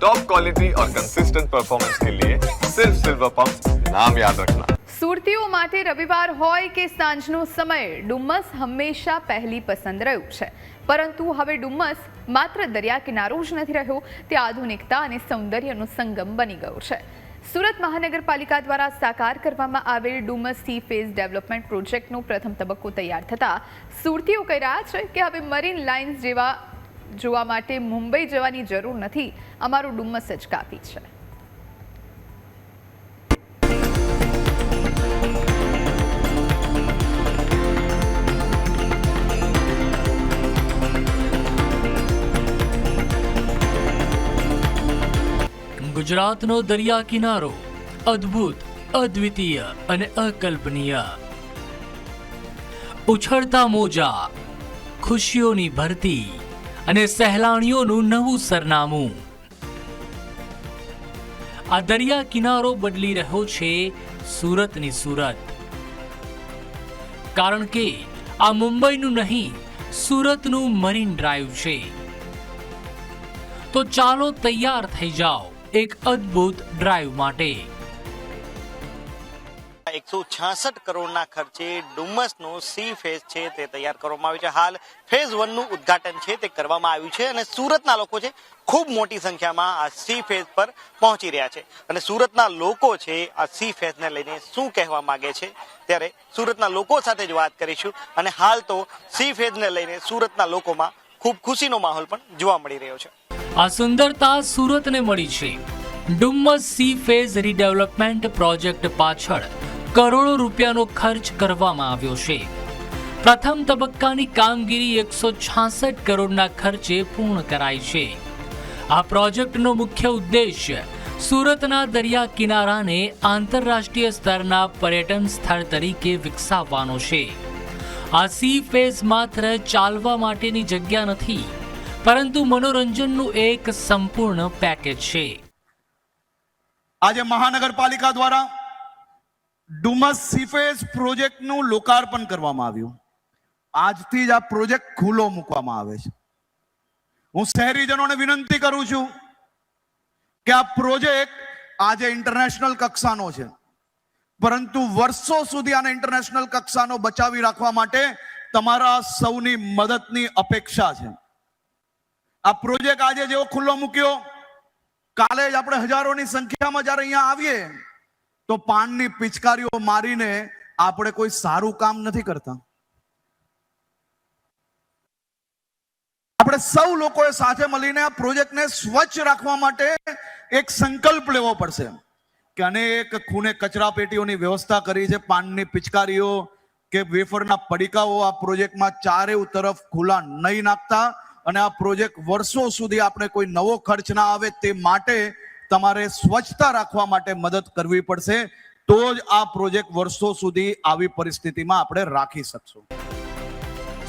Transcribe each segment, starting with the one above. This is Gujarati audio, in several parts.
टॉप क्वालिटी और कंसिस्टेंट परफॉर्मेंस के लिए सिर्फ सिल्वर पंप नाम याद रखना। સુરતીઓ માટે રવિવાર હોય કે સાંજનો સમય ડુમ્મસ હંમેશા પહેલી પસંદ રહ્યું છે, પરંતુ હવે ડુમ્મસ માત્ર દરિયા કિનારો જ નથી રહ્યો, તે આધુનિકતા અને સૌંદર્યનો સંગમ બની ગયો છે। સુરત મહાનગરપાલિકા દ્વારા સાકાર કરવામાં આવેલ ડુમ્મસ સી ફેઝ ડેવલપમેન્ટ પ્રોજેક્ટનો પ્રથમ તબક્કો તૈયાર થતાં સુરતીઓ કહી રહ્યા છે કે હવે મરીન લાઇન્સ જેવા જોવા માટે મુંબઈ જવાની જરૂર નથી, અમારું ડુમ્મસ જ કાફી છે। ગુજરાતનો દરિયા કિનારો અદ્ભુત, અદ્વિતીય અને અકલ્પનીય। ઉછળતા મોજા, ખુશીઓની ભરતી અને સહેલાણીઓનું નવું સરનામું। આ દરિયા કિનારો બદલી રહ્યો છે સુરતની સુરત, કારણ કે આ મુંબઈનું નહીં, સુરતનું મરીન ડ્રાઈવ છે। તો ચાલો તૈયાર થઈ જાઓ એક અદ્ભુત ડ્રાઈવ માટે। 166 કરોડના ખર્ચે ડુમ્મસનો સી ફેઝ છે તે તૈયાર કરવામાં આવ્યું છે। હાલ ફેઝ 1 નું ઉદ્ઘાટન છે તે કરવામાં આવ્યું છે અને સુરતના લોકો છે ખૂબ મોટી સંખ્યામાં આ સી ફેઝ પર પહોંચી રહ્યા છે અને સુરતના લોકો છે આ સી ફેઝને લઈને શું કહેવા માંગે છે ત્યારે સુરતના લોકો સાથે જ વાત કરીશું। અને હાલ તો સી ફેઝને લઈને સુરતના લોકોમાં ખૂબ ખુશીનો માહોલ પણ જોવા મળી રહ્યો છે। આ સુંદરતા સુરતને મળી છે Dumas C phase redevelopment project પાછળ કરોડો રૂપિયાનો ખર્ચ કરવામાં આવ્યો છે। પ્રથમ તબક્કાની કામગીરી 166 કરોડના ખર્ચે પૂર્ણ કરાઈ છે। આ પ્રોજેક્ટનો મુખ્ય ઉદ્દેશ્ય સુરતના દરિયા કિનારાને આંતરરાષ્ટ્રીય સ્તરના પર્યટન સ્થળ તરીકે વિકસાવવાનો છે। આ સી ફેઝ માત્ર ચાલવા માટેની જગ્યા નથી, પરંતુ મનોરંજનનું એક સંપૂર્ણ પેકેજ છે। આજે મહાનગરપાલિકા દ્વારા ડુમ્મસ સી ફેઝ પ્રોજેક્ટનું લોકાર્પણ કરવામાં આવ્યું। આજથી જ આ પ્રોજેક્ટ ખુલ્લો મૂકવામાં આવે છે। હું શહેરીજનોને વિનંતી કરું છું કે આ પ્રોજેક્ટ આજે ઇન્ટરનેશનલ કક્ષાનો છે, પરંતુ વર્ષો સુધી આને ઇન્ટરનેશનલ કક્ષાનો બચાવી રાખવા માટે તમારા સૌની મદદની અપેક્ષા છે। આ પ્રોજેક્ટ આજે જેવો ખુલ્લો મૂક્યો, કાલે જ આપણે હજારોની સંખ્યામાં જ્યારે અહીંયા આવીએ તો પાનની પિચકારીઓ મારીને આપણે કોઈ સારું કામ નથી કરતા। આપણે સૌ લોકોએ સાથે મળીને આ પ્રોજેક્ટને સ્વચ્છ રાખવા માટે એક સંકલ્પ લેવો પડશે કે અનેક ખૂણે કચરા પેટીઓની વ્યવસ્થા કરી છે। પાનની પિચકારીઓ કે વેફરના પડીકાઓ આ પ્રોજેક્ટમાં ચારે તરફ ખુલ્લા નહીં નાખતા અને આ પ્રોજેક્ટ વર્ષો સુધી આપણે કોઈ નવો ખર્ચ ના આવે તે માટે તમારે સ્વચ્છતા રાખવા માટે મદદ કરવી પડશે, તો જ આ પ્રોજેક્ટ વર્ષો સુધી આવી પરિસ્થિતિમાં આપણે રાખી શકશું।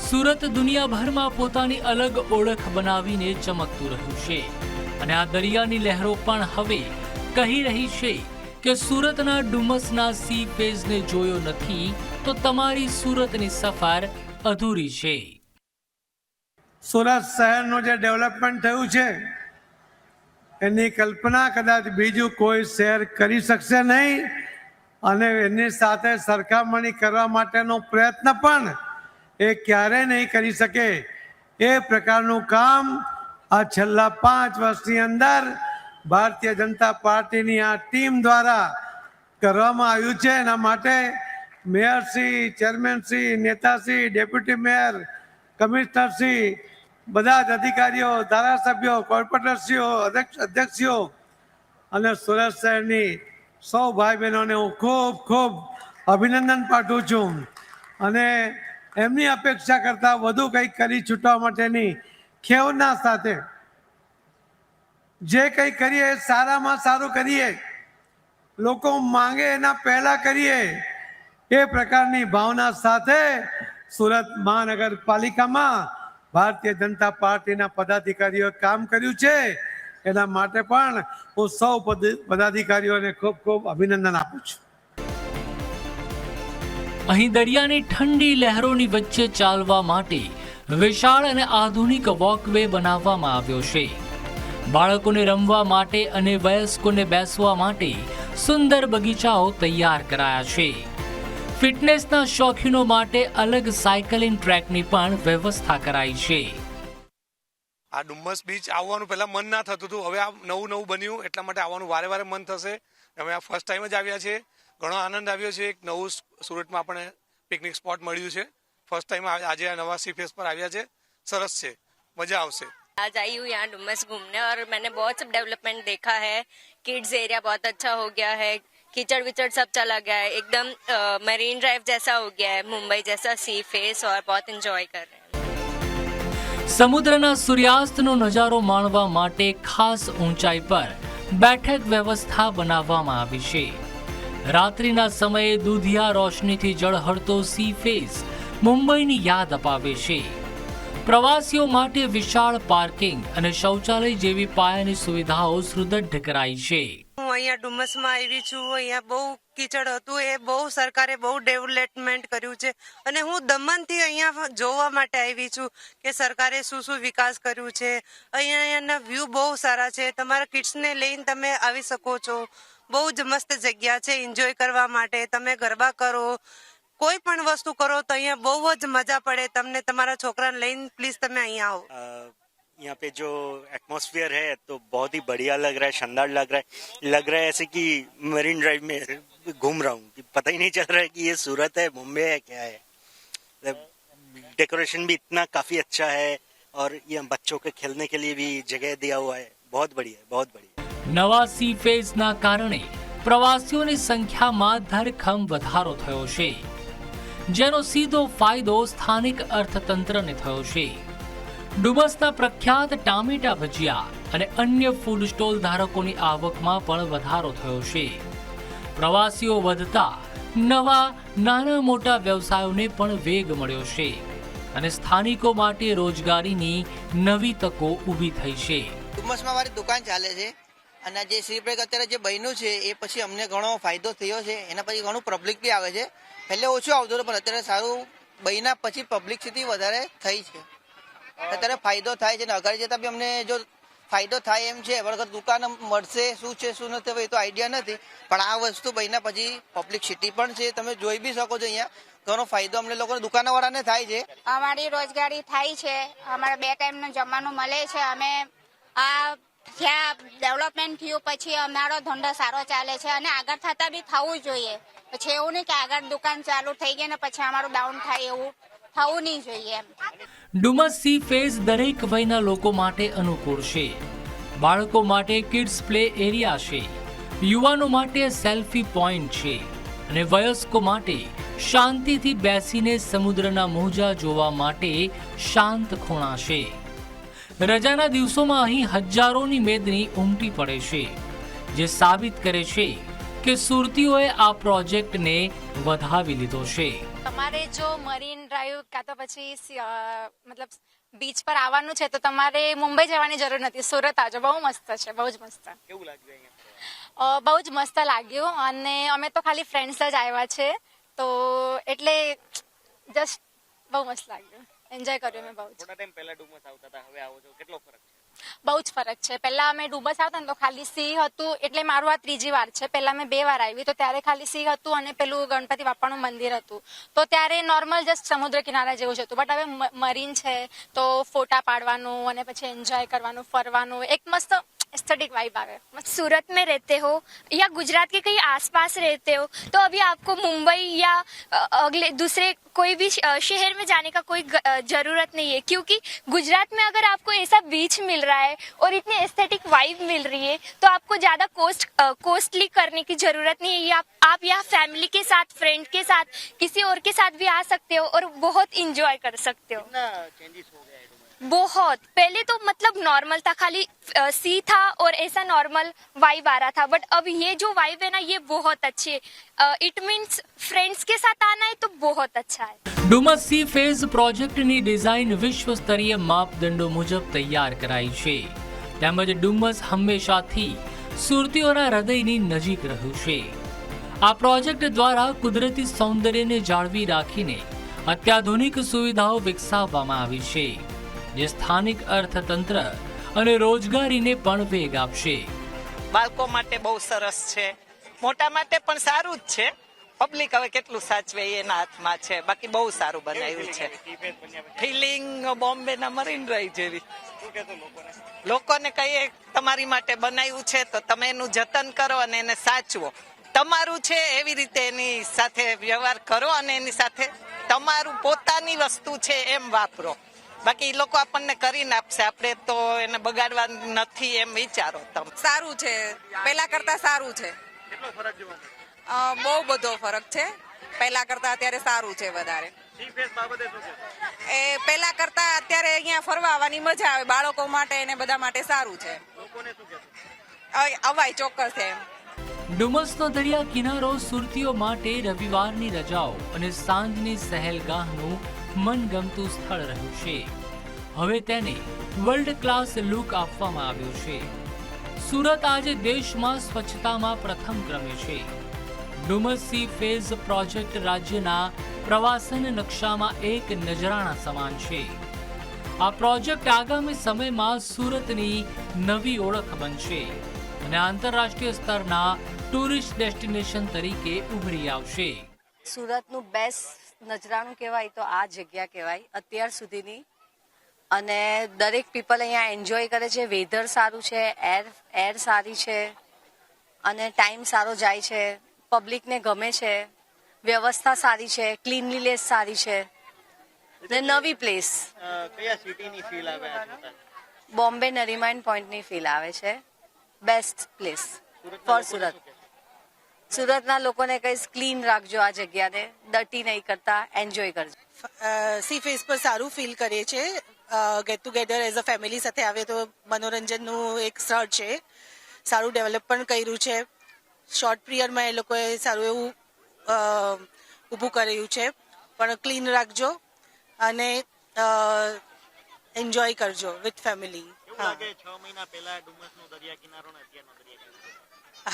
સુરત દુનિયાભરમાં પોતાની અલગ ઓળખ બનાવીને ચમકતું રહ્યું છે અને આ દરિયાની લહેરો પણ હવે કહી રહી છે કે સુરતના ડુમ્મસના સી ફેઝને જોયો નથી તો તમારી સુરતની સફર અધૂરી છે। સુરત શહેરનું જે ડેવલપમેન્ટ થયું છે એની કલ્પના કદાચ બીજું કોઈ શહેર કરી શકશે નહીં અને એની સાથે સરખામણી કરવા માટેનો પ્રયત્ન પણ એ ક્યારેય નહીં કરી શકે। એ પ્રકારનું કામ આ છેલ્લા 5 વર્ષની અંદર ભારતીય જનતા પાર્ટીની આ ટીમ દ્વારા કરવામાં આવ્યું છે। એના માટે મેયરશ્રી, ચેરમેનશ્રી, નેતાશ્રી, ડેપ્યુટી મેયર, કમિશનરશ્રી, બધા જ અધિકારીઓ, ધારાસભ્યો, કોર્પોરેટરશ્રીઓ, અધ્યક્ષીઓ અને સુરત શહેરની સૌ ભાઈ બહેનોને હું ખૂબ ખૂબ અભિનંદન પાઠવું છું અને એમની અપેક્ષા કરતાં વધુ કંઈક કરી છૂટવા માટેની ખેવના સાથે જે કંઈ કરીએ સારામાં સારું કરીએ, લોકો માંગે એના પહેલાં કરીએ, એ પ્રકારની ભાવના સાથે સુરત મહાનગરપાલિકામાં ભારતીય જનતા પાર્ટીના પદાધિકારીઓએ કામ કર્યું છે। એના માટે પણ હું સૌ પદાધિકારીઓને ખૂબ ખૂબ અભિનંદન આપું છું। અહીં દરિયાની ઠંડી લહેરોની વચ્ચે ચાલવા માટે વિશાળ અને આધુનિક વોકવે બનાવવામાં આવ્યો છે। બાળકોને રમવા માટે અને વયસ્કોને બેસવા માટે સુંદર બગીચાઓ તૈયાર કરાયા છે. ફિટનેસના શોખીનો માટે અલગ સાયકલિંગ ટ્રેકની પણ વ્યવસ્થા કરાઈ છે. આ ડુમ્મસ બીચ આવવાનું પહેલા મન ના થતું હતું, હવે આ નવું બન્યું એટલા માટે આવવાનું વારે વારે મન થશે. અમે આ ફર્સ્ટ ટાઈમ જ આવ્યા છે, ઘણો આનંદ આવ્યો છે. એક નવું સુરતમાં આપણે પિકનિક સ્પોટ મળ્યું છે. ફર્સ્ટ ટાइम आज नवा सी फेस पर आया है, सरस से मजा आवશે. आज आई हूँ यहाँ डुम्मस घूमने और मैंने बहुत सब डेवलपमेंट देखा है. किड्स एरिया बहुत अच्छा हो गया है, कीचड़ विचड़ सब चला गया है, एकदम मरीन ड्राइव जैसा हो गया है, मुंबई जैसा सी फेस, और बहुत एंजॉय कर रहे हैं. સમુદ્રના સૂર્યાસ્તનો નજારો માણવા માટે ખાસ ઊંચાઈ પર બેઠક વ્યવસ્થા બનાવવામાં આવી છે. રાત્રિના સમયે દૂધિયા રોશનીથી ઝળહળતો સી ફેસ મુંબઈની યાદ અપાવે છે. પ્રવાસીઓ માટે વિશાળ પાર્કિંગ અને શૌચાલય જેવી પાયાની સુવિધાઓ સુદૃઢ કરાઈ છે. હું અહીંયા ડુમ્મસમાં આવી છું. અહીંયા બહુ કીચડ હતું, એ બહુ સરકારે બહુ ડેવલપમેન્ટ કર્યું છે. અને હું દમણથી અહીંયા જોવા માટે આવી છું કે સરકારે શું વિકાસ કર્યું છે. અહીંયાના વ્યૂ બહુ સારા છે. તમારા કિડ્સને લઈને તમે આવી શકો છો. બહુ જ મસ્ત જગ્યા છે એન્જોય કરવા માટે. તમે ગરબા કરો, कोई पण वस्तु करो तो यहाँ बहुत मजा पड़े तमने. तुम्हारा छोकरा लઈને प्लीज तमे यहाँ आओ. यहाँ पे जो एटमॉस्फेयर है तो बहुत ही बढ़िया लग रहा है, शानदार लग रहा है ऐसे कि मरीन ड्राइव में घूम रहा हूँ, कि पता ही नहीं चल रहा है कि ये सूरत है, मुंबई है, क्या है. डेकोरेशन भी इतना काफी अच्छा है और ये बच्चों के खेलने के लिए भी जगह दिया हुआ है. बहुत बढ़िया, बहुत बढ़िया. નવા સી ફેઝના કારણે પ્રવાસીઓની સંખ્યામાં ધરખમ વધારો થયો છે, જેનો સીધો ફાયદો સ્થાનિક અર્થતંત્રને થયો છે. ડુમસના પ્રખ્યાત ટામેટા ભજીયા અને અન્ય ફૂડ સ્ટોલ ધારકોની આવકમાં પણ વધારો થયો છે. પ્રવાસીઓ વધતા નવા નાના મોટા વ્યવસાયોને પણ વેગ મળ્યો છે અને સ્થાનિકો માટે રોજગારીની નવી તકો ઊભી થઈ છે. ડુમસમાં મારી દુકાન ચાલે છે અને જે સી બ્રેક અત્યારે જે બન્યું છે એ પછી અમને ઘણો ફાયદો થયો છે. એના પછી ઘણું પબ્લિક બી આવે છે. પહેલે ઓછું આવતું હતું પણ અત્યારે સારું બન્યા પછી પબ્લિસિટી વધારે થઈ છે. અત્યારે ફાયદો થાય છે ને આગળ જતા બી અમને જો ફાયદો થાય એમ છે. વગર દુકાન મળશે શું છે શું નથી એ તો આઈડિયા નથી, પણ આ વસ્તુ બન્યા પછી પબ્લિસિટી પણ છે. તમે જોઈ બી શકો છો અહીંયા ઘણો ફાયદો અમને લોકોને દુકાનવાળાને થાય છે. અમારી રોજગારી થાય છે, અમારે 2 ટાઈમનું જમવાનું મળે છે. અમે આ ત્યાં ડેવલપમેન્ટ થયું પછી અમારો ધંધો સારો ચાલે છે અને આગળ થતા બી થવું જોઈએ. પછી એવું નહીં કે આગળ દુકાન ચાલુ થઈ ગઈ ને પછી અમારું ડાઉન થાય, એવું થવું નહીં જોઈએ. ડુમસ સી ફેઝ દરેક વયના લોકો માટે અનુકૂળ છે. બાળકો માટે કિડ્સ પ્લે એરિયા છે, યુવાનો માટે સેલ્ફી પોઈન્ટ છે અને વયસ્કો માટે શાંતિથી બેસીને સમુદ્રના મોજા જોવા માટે શાંત ખૂણા છે. રજાના દિવસોમાં અહીં હજારોની મેદની ઉમટી પડે છે, જે સાબિત કરે છે કે સુરતીઓએ આ પ્રોજેક્ટને વધાવી લીધો છે. તમારે જો મરીન ડ્રાઈવ કાં તો પછી મતલબ બીચ પર આવવાનું છે તો તમારે મુંબઈ જવાની જરૂર નથી, સુરત આવજો. બહુ મસ્ત છે, બહુ જ મસ્ત. કેવું લાગ્યું અહીંયા? બહુ જ મસ્ત લાગ્યું. અને અમે તો ખાલી ફ્રેન્ડ્સ જ આવ્યા છે તો એટલે જસ્ટ બહુ મસ્ત લાગ્યું, એન્જોય કર્યું મેં બહુ. થોડા ટાઈમ પહેલા ડુમસ આવતા હતા, હવે આવો છો, કેટલો ફરક છે? બહુ જ ફરક છે. પહેલા અમે ડુમસ આવતા ને તો ખાલી સી હતું, એટલે મારું આ 3જી વાર છે. પહેલા મેં 2 વાર આવી તો ત્યારે ખાલી સી હતું અને પેલું ગણપતિ બાપાનું મંદિર હતું તો ત્યારે નોર્મલ જસ્ટ સમુદ્ર કિનારા જેવું જ હતું. બટ હવે મરીન છે તો ફોટા પાડવાનું અને પછી એન્જોય કરવાનું, ફરવાનું, એક મસ્ત एस्थेटिक वाइब आ गया. सूरत में रहते हो या गुजरात के कहीं आसपास रहते हो तो अभी आपको मुंबई या अगले दूसरे कोई भी शहर में जाने का कोई जरूरत नहीं है, क्योंकि गुजरात में अगर आपको ऐसा बीच मिल रहा है और इतनी एस्थेटिक वाइब मिल रही है तो आपको ज्यादा कॉस्टली करने की जरूरत नहीं है. आप यहाँ फैमिली के साथ, फ्रेंड के साथ, किसी और के साथ भी आ सकते हो और बहुत इंजॉय कर सकते हो. चेंजेस हो गया है बहुत. पहले तो मतलब नॉर्मल था, खाली सी था और ऐसा नॉर्मल वाइब आ रहा था, बट अब ये जो वाइब है ना ये बहुत अच्छी है. इट मीन्स फ्रेंड्स के साथ आना है तो बहुत अच्छा है. ડુમસ સી ફેઝ પ્રોજેક્ટની ડિઝાઇન વિશ્વ સ્તરીય માપદંડો મુજબ તૈયાર કરાઈ છે, તેમજ ડુમસ હંમેશાથી સુરતીઓના હૃદયની નજીક રહ્યું છે. આ પ્રોજેક્ટ દ્વારા કુદરતી સૌંદર્યને જાળવી રાખીને અત્યાધુનિક સુવિધાઓ વિકસાવવામાં આવી છે, જે સ્થાનિક અર્થતંત્ર અને રોજગારીને પણ વેગ આપશે. બાળકો માટે બહુ સરસ છે, મોટા માટે પણ સારું જ છે. પબ્લિક હવે કેટલું સાચવે એના હાથમાં છે. બાકી બહુ સારું બનાવ્યું છે. ફિલિંગ બોમ્બેના મરીન ડ્રાઈવ જેવી. લોકોને કહીએ તમારી માટે બનાવ્યું છે તો તમે એનું જતન કરો અને એને સાચવો. તમારું છે એવી રીતે એની સાથે વ્યવહાર કરો અને એની સાથે તમારું પોતાની વસ્તુ છે એમ વાપરો. બાકી એ લોકો આપણને કરીને આપશે, આપણે તો એને બગાડવા નથી એમ વિચારો તમે. સારું છે, પહેલા કરતા સારું છે. બહુ બધો ફરક છે. પહેલા કરતા અત્યારે સારું છે વધારે. એ પહેલા કરતા અત્યારે અહીંયા ફરવા આવવાની મજા આવે. બાળકો માટે અને બધા માટે સારું છે. અવાય ચોક્કસ છે એમ. ડુમસનો દરિયા કિનારો સુરતીઓ માટે રવિવારની રજાઓ અને સાંજની સહેલગાહનું મનગમતું સ્થળ રહ્યું છે. હવે તેને વર્લ્ડ ક્લાસ લુક આપવામાં આવ્યો છે. સુરત આજે દેશમાં સ્વચ્છતામાં પ્રથમ ક્રમે છે. ડુમસ સી ફેઝ પ્રોજેક્ટ રાજ્યના પ્રવાસન નકશામાં એક નજરાણા સમાન છે. આ પ્રોજેક્ટ આગામી સમયમાં સુરતની નવી ઓળખ બનશે અને આંતરરાષ્ટ્રીય સ્તરના ટુરિસ્ટ ડેસ્ટિનેશન તરીકે ઉભરી આવશે. સુરતનું બેસ્ટ નજરાણું કહેવાય તો આ જગ્યા કહેવાય અત્યાર સુધીની. અને દરેક પીપલ અહીંયા એન્જોય કરે છે. વેધર સારું છે, એર સારી છે અને ટાઈમ સારો જાય છે. પબ્લિકને ગમે છે, વ્યવસ્થા સારી છે, ક્લીનલીનેસ સારી છે ને નવી પ્લેસ. કયા સિટીની ફીલ આવે? બોમ્બે નરીમાન પોઈન્ટની ફીલ આવે છે. Best place four Surat. સુરતના લોકોને કહીશ ક્લીન રાખજો આ જગ્યાને, ડર્ટી નહીં કરતા, એન્જોય કરજો. સી ફેસ પર સારું ફીલ કરીએ છીએ. Get together as a family સાથે આવે તો મનોરંજનનું એક સ્થળ છે. સારું ડેવલપ પણ કર્યું છે. શોર્ટ પીરિયડમાં એ લોકોએ સારું એવું ઊભું કર્યું છે. પણ ક્લીન રાખજો અને એન્જોય કરજો વિથ ફેમિલી.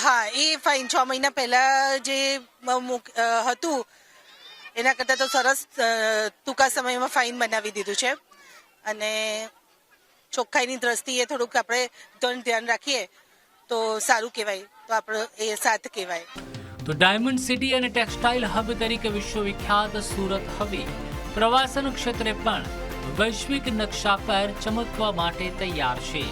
હા, એ ફાઇન. 6 મહિના પહેલા જે હતું એના કરતાં તો સરસ ટૂંકા સમયમાં ફાઇન બનાવી દીધું છે. અને ચોખ્ખાઈની દ્રષ્ટિએ થોડુંક આપણે ધ્યાન રાખીએ તો સારું કહેવાય. તો આપણે એ સાથ કહેવાય. તો ડાયમંડ સિટી અને ટેક્સટાઇલ હબ તરીકે વિશ્વવિખ્યાત સુરત હવે પ્રવાસન ક્ષેત્રે પણ વૈશ્વિક નકશા પર ચમકવા માટે તૈયાર છે,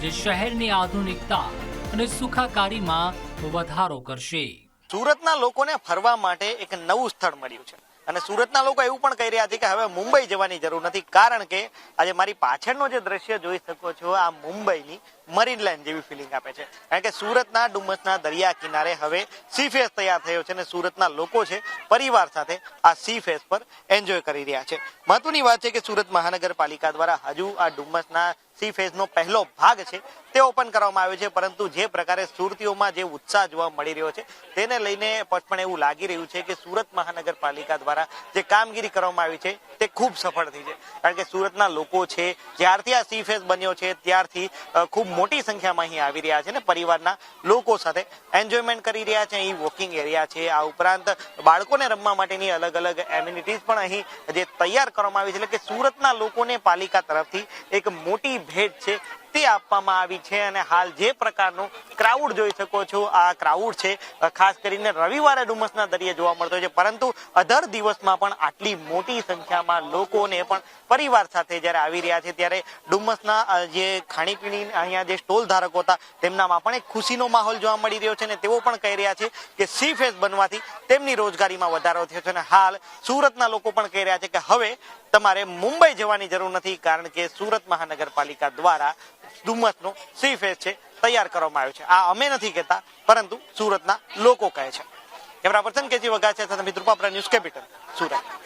જે શહેરની આધુનિકતા અને સુખાકારીમાં વધારો કરશે. સુરતના લોકોને ફરવા માટે એક નવું સ્થળ મળ્યું છે અને સુરતના લોકો એવું પણ કહી રહ્યા છે કે હવે મુંબઈ જવાની જરૂર નથી. કારણ કે આજે મારી પાછળનો જે દ્રશ્ય જોઈ શકો છો આ મુંબઈની મરીન લાઈન જેવી ફિલિંગ આપે છે. કારણ કે સુરતના ડુમસના દરિયા કિનારે હવે સી ફેસ તૈયાર થયો છે અને સુરતના લોકો છે પરિવાર સાથે આ સી ફેસ પર એન્જોય કરી રહ્યા છે. મહત્વની વાત છે કે સુરત મહાનગરપાલિકા દ્વારા હજુ આ ડુમસના સી ફેઝનો પહેલો ભાગ છે તે ઓપન કરવામાં આવ્યો છે. પરંતુ જે પ્રકારે સુરતીઓમાં જે ઉત્સાહ જોવા મળી રહ્યો છે તેને લઈને પણ એવું લાગી રહ્યું છે કે સુરત મહાનગરપાલિકા દ્વારા જે કામગીરી કરવામાં આવી છે તે ખૂબ સફળ થઈ છે. કારણ કે સુરતના લોકો છે જ્યારથી આ સી ફેઝ બન્યો છે ત્યારથી ખૂબ મોટી સંખ્યામાં અહીં આવી રહ્યા છે ને પરિવારના લોકો સાથે એન્જોયમેન્ટ કરી રહ્યા છે. અહીં વોકિંગ એરિયા છે, આ ઉપરાંત બાળકોને રમવા માટેની અલગ અલગ એમ્યુનિટીઝ પણ અહીં જે તૈયાર કરવામાં આવી છે. એટલે કે સુરતના લોકોને પાલિકા તરફથી એક મોટી ભેટ છે તે આપવામાં આવી છે. અને હાલ જે પ્રકારનું ક્રાઉડ જોઈ શકો છો આ ક્રાઉડ છે ખાસ કરીને રવિવારે ડુમસના દરિયે જોવા મળતો છે. પરંતુ અધર દિવસમાં પણ આટલી મોટી સંખ્યામાં લોકોને પણ પરિવાર સાથે જ્યારે આવી રહ્યા છે ત્યારે ડુમસના જે ખાણીપીણી અહીંયા જે સ્ટોલ ધારકો હતા તેમનામાં પણ એક ખુશીનો માહોલ જોવા મળી રહ્યો છે. અને તેઓ પણ કહી રહ્યા છે કે સી ફેસ બનવાથી તેમની રોજગારીમાં વધારો થયો છે. અને હાલ સુરતના લોકો પણ કહી રહ્યા છે કે હવે તમારે મુંબઈ જવાની જરૂર નથી, કારણ કે સુરત મહાનગરપાલિકા દ્વારા ડુમસનો સી ફેસ છે તૈયાર કરવામાં આવ્યો છે. આ અમે નથી કહેતા, પરંતુ સુરતના લોકો કહે છે. કેમેરા પર્સન કેજી વઘાસિયા સાથે મિત્રુપા ન્યૂઝ કેપિટલ સુરત.